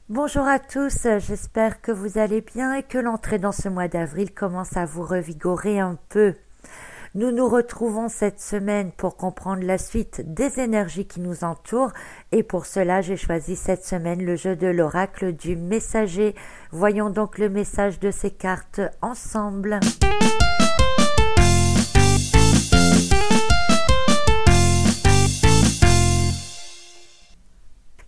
Bonjour à tous, j'espère que vous allez bien et que l'entrée dans ce mois d'avril commence à vous revigorer un peu. Nous nous retrouvons cette semaine pour comprendre la suite des énergies qui nous entourent et pour cela j'ai choisi cette semaine le jeu de l'oracle du messager. Voyons donc le message de ces cartes ensemble.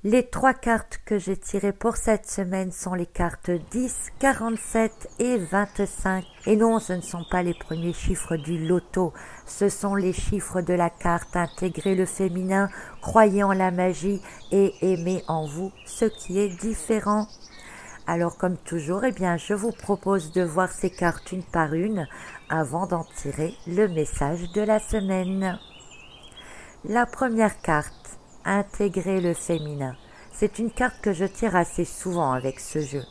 Les trois cartes que j'ai tirées pour cette semaine sont les cartes 10, 47 et 25. Et non, ce ne sont pas les premiers chiffres du loto, ce sont les chiffres de la carte Intégrer le féminin, croyez en la magie et aimez en vous ce qui est différent. Alors comme toujours, je vous propose de voir ces cartes une par une avant d'en tirer le message de la semaine. La première carte, Intégrer le féminin. C'est une carte que je tire assez souvent avec ce jeu.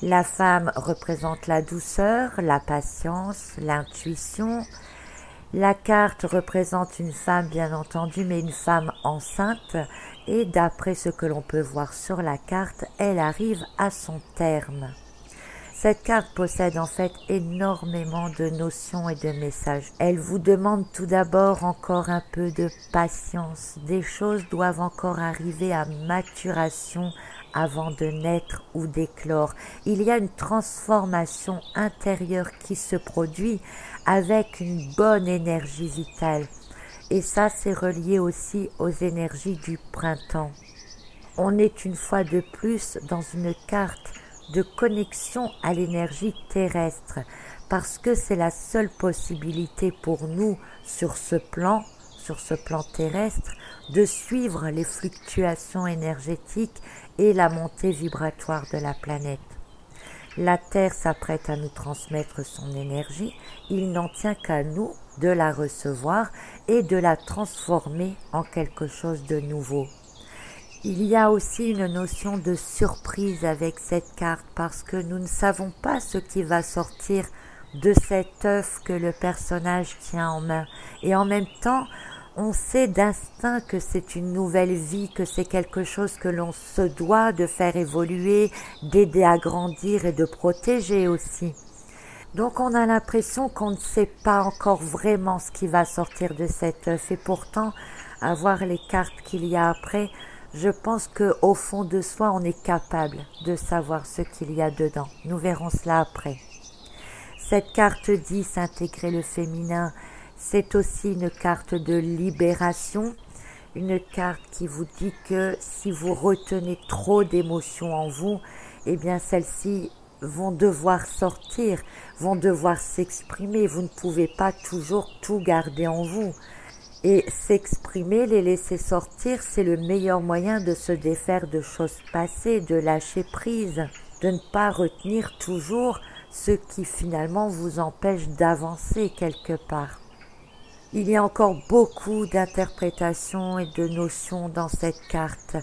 La femme représente la douceur, la patience, l'intuition. La carte représente une femme bien entendu, mais une femme enceinte. Et d'après ce que l'on peut voir sur la carte, elle arrive à son terme. Cette carte possède en fait énormément de notions et de messages. Elle vous demande tout d'abord encore un peu de patience. Des choses doivent encore arriver à maturation avant de naître ou d'éclore. Il y a une transformation intérieure qui se produit avec une bonne énergie vitale. Et ça, c'est relié aussi aux énergies du printemps. On est une fois de plus dans une carte de connexion à l'énergie terrestre, parce que c'est la seule possibilité pour nous sur ce plan terrestre, de suivre les fluctuations énergétiques et la montée vibratoire de la planète. La Terre s'apprête à nous transmettre son énergie, il n'en tient qu'à nous de la recevoir et de la transformer en quelque chose de nouveau. Il y a aussi une notion de surprise avec cette carte parce que nous ne savons pas ce qui va sortir de cet œuf que le personnage tient en main. Et en même temps, on sait d'instinct que c'est une nouvelle vie, que c'est quelque chose que l'on se doit de faire évoluer, d'aider à grandir et de protéger aussi. Donc on a l'impression qu'on ne sait pas encore vraiment ce qui va sortir de cet œuf. Et pourtant, à voir les cartes qu'il y a après, je pense qu'au fond de soi, on est capable de savoir ce qu'il y a dedans. Nous verrons cela après. Cette carte 10, Intégrer le féminin, c'est aussi une carte de libération. Une carte qui vous dit que si vous retenez trop d'émotions en vous, eh bien celles-ci vont devoir sortir, vont devoir s'exprimer. Vous ne pouvez pas toujours tout garder en vous. Et s'exprimer, les laisser sortir, c'est le meilleur moyen de se défaire de choses passées, de lâcher prise, de ne pas retenir toujours ce qui finalement vous empêche d'avancer quelque part. Il y a encore beaucoup d'interprétations et de notions dans cette carte.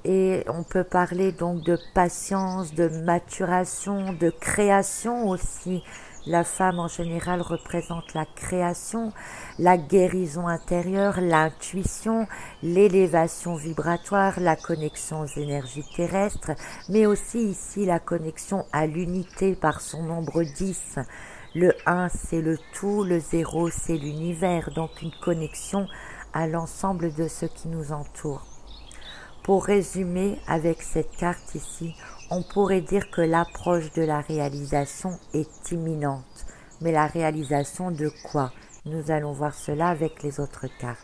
Et on peut parler donc de patience, de maturation, de création aussi. La femme en général représente la création, la guérison intérieure, l'intuition, l'élévation vibratoire, la connexion aux énergies terrestres, mais aussi ici la connexion à l'unité par son nombre 10. Le 1 c'est le tout, le 0 c'est l'univers, donc une connexion à l'ensemble de ce qui nous entoure. Pour résumer avec cette carte ici, on pourrait dire que l'approche de la réalisation est imminente. Mais la réalisation de quoi? Nous allons voir cela avec les autres cartes.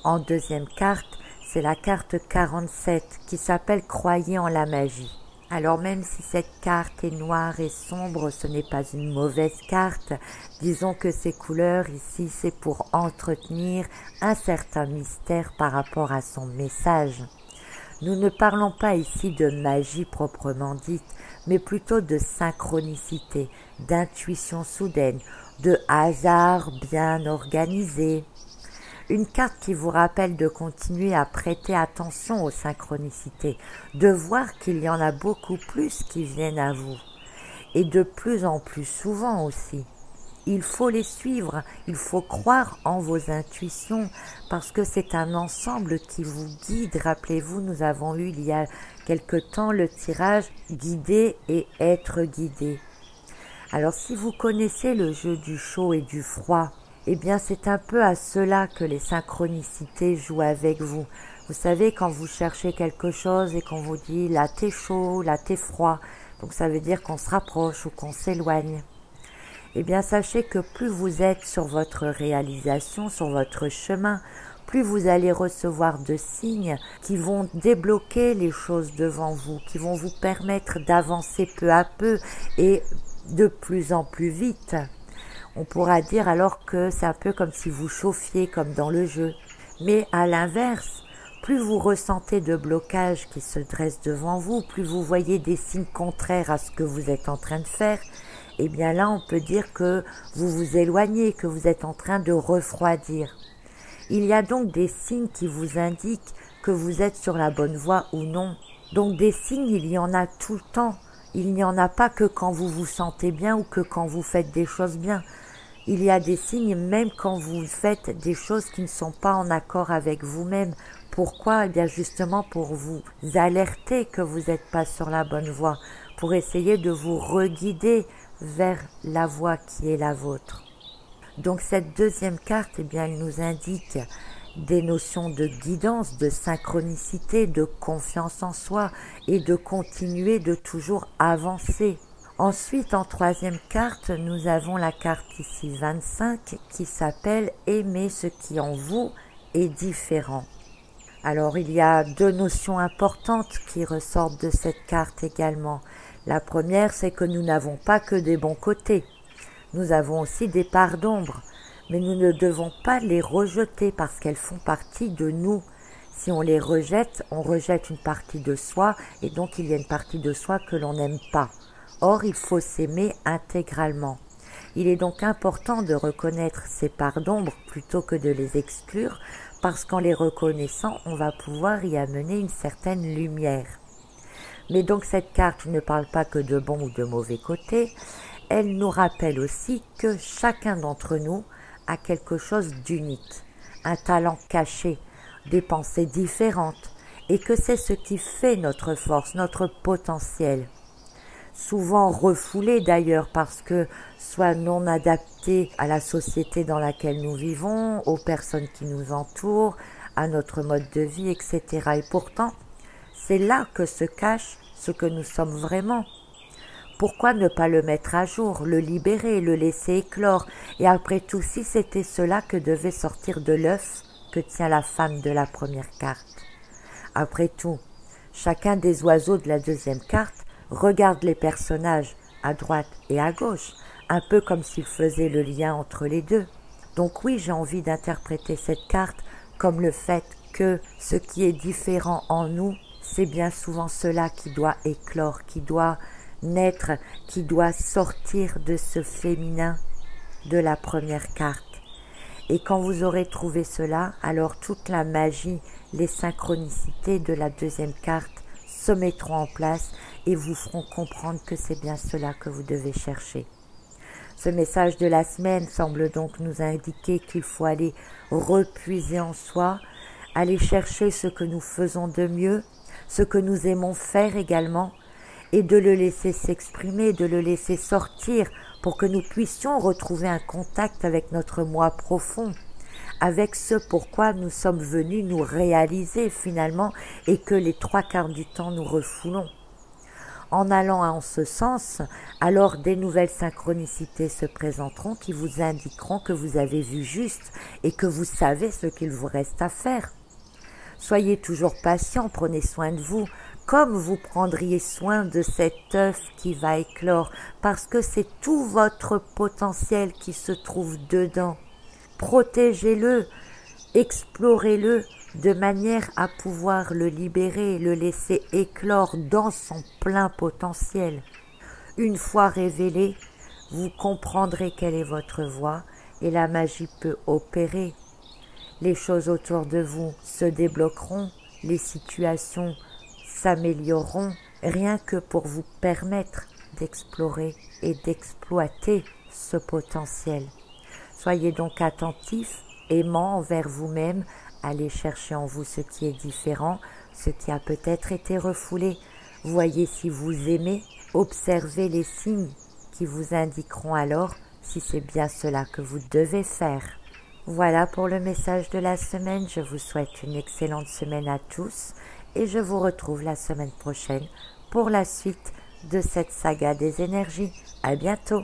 En deuxième carte, c'est la carte 47 qui s'appelle Croyez en la magie. Alors même si cette carte est noire et sombre, ce n'est pas une mauvaise carte. Disons que ces couleurs ici, c'est pour entretenir un certain mystère par rapport à son message. Nous ne parlons pas ici de magie proprement dite, mais plutôt de synchronicité, d'intuition soudaine, de hasard bien organisé. Une carte qui vous rappelle de continuer à prêter attention aux synchronicités, de voir qu'il y en a beaucoup plus qui viennent à vous, et de plus en plus souvent aussi. Il faut les suivre, il faut croire en vos intuitions, parce que c'est un ensemble qui vous guide. Rappelez-vous, nous avons eu il y a quelque temps le tirage guider et être guidé. Alors si vous connaissez le jeu du chaud et du froid, eh bien c'est un peu à cela que les synchronicités jouent avec vous. Vous savez, quand vous cherchez quelque chose et qu'on vous dit là t'es chaud, là t'es froid, donc ça veut dire qu'on se rapproche ou qu'on s'éloigne. Eh bien sachez que plus vous êtes sur votre réalisation, sur votre chemin, plus vous allez recevoir de signes qui vont débloquer les choses devant vous, qui vont vous permettre d'avancer peu à peu et de plus en plus vite. On pourra dire alors que c'est un peu comme si vous chauffiez comme dans le jeu. Mais à l'inverse, plus vous ressentez de blocages qui se dressent devant vous, plus vous voyez des signes contraires à ce que vous êtes en train de faire, eh bien là on peut dire que vous vous éloignez, que vous êtes en train de refroidir. Il y a donc des signes qui vous indiquent que vous êtes sur la bonne voie ou non. Donc des signes, il y en a tout le temps. Il n'y en a pas que quand vous vous sentez bien ou que quand vous faites des choses bien. Il y a des signes même quand vous faites des choses qui ne sont pas en accord avec vous-même. Pourquoi? Eh bien justement pour vous alerter que vous n'êtes pas sur la bonne voie, pour essayer de vous reguider vers la voie qui est la vôtre. Donc cette deuxième carte, eh bien, elle nous indique des notions de guidance, de synchronicité, de confiance en soi et de continuer de toujours avancer. Ensuite, en troisième carte, nous avons la carte ici 25 qui s'appelle « Aimer ce qui en vous est différent ». Alors, il y a deux notions importantes qui ressortent de cette carte également. La première, c'est que nous n'avons pas que des bons côtés. Nous avons aussi des parts d'ombre, mais nous ne devons pas les rejeter parce qu'elles font partie de nous. Si on les rejette, on rejette une partie de soi et donc il y a une partie de soi que l'on n'aime pas. Or, il faut s'aimer intégralement. Il est donc important de reconnaître ces parts d'ombre plutôt que de les exclure parce qu'en les reconnaissant, on va pouvoir y amener une certaine lumière. Mais donc cette carte ne parle pas que de bons ou de mauvais côtés, elle nous rappelle aussi que chacun d'entre nous a quelque chose d'unique, un talent caché, des pensées différentes, et que c'est ce qui fait notre force, notre potentiel. Souvent refoulé d'ailleurs parce que soit non adapté à la société dans laquelle nous vivons, aux personnes qui nous entourent, à notre mode de vie, etc. Et pourtant, c'est là que se cache ce que nous sommes vraiment. Pourquoi ne pas le mettre à jour, le libérer, le laisser éclore? Et après tout, si c'était cela que devait sortir de l'œuf que tient la femme de la première carte. Après tout, chacun des oiseaux de la deuxième carte regarde les personnages à droite et à gauche, un peu comme s'il faisait le lien entre les deux. Donc oui, j'ai envie d'interpréter cette carte comme le fait que ce qui est différent en nous, c'est bien souvent cela qui doit éclore, qui doit naître, qui doit sortir de ce féminin de la première carte. Et quand vous aurez trouvé cela, alors toute la magie, les synchronicités de la deuxième carte se mettront en place et vous feront comprendre que c'est bien cela que vous devez chercher. Ce message de la semaine semble donc nous indiquer qu'il faut aller repuiser en soi, aller chercher ce que nous faisons de mieux, ce que nous aimons faire également, et de le laisser s'exprimer, de le laisser sortir pour que nous puissions retrouver un contact avec notre moi profond, avec ce pourquoi nous sommes venus nous réaliser finalement et que les trois quarts du temps nous refoulons. En allant en ce sens, alors des nouvelles synchronicités se présenteront qui vous indiqueront que vous avez vu juste et que vous savez ce qu'il vous reste à faire. Soyez toujours patient, prenez soin de vous, comme vous prendriez soin de cet œuf qui va éclore, parce que c'est tout votre potentiel qui se trouve dedans. Protégez-le, explorez-le de manière à pouvoir le libérer, le laisser éclore dans son plein potentiel. Une fois révélé, vous comprendrez quelle est votre voie et la magie peut opérer. Les choses autour de vous se débloqueront, les situations s'amélioreront, rien que pour vous permettre d'explorer et d'exploiter ce potentiel. Soyez donc attentifs, aimants envers vous-même, allez chercher en vous ce qui est différent, ce qui a peut-être été refoulé. Voyez si vous aimez, observez les signes qui vous indiqueront alors si c'est bien cela que vous devez faire. Voilà pour le message de la semaine. Je vous souhaite une excellente semaine à tous et je vous retrouve la semaine prochaine pour la suite de cette saga des énergies. À bientôt.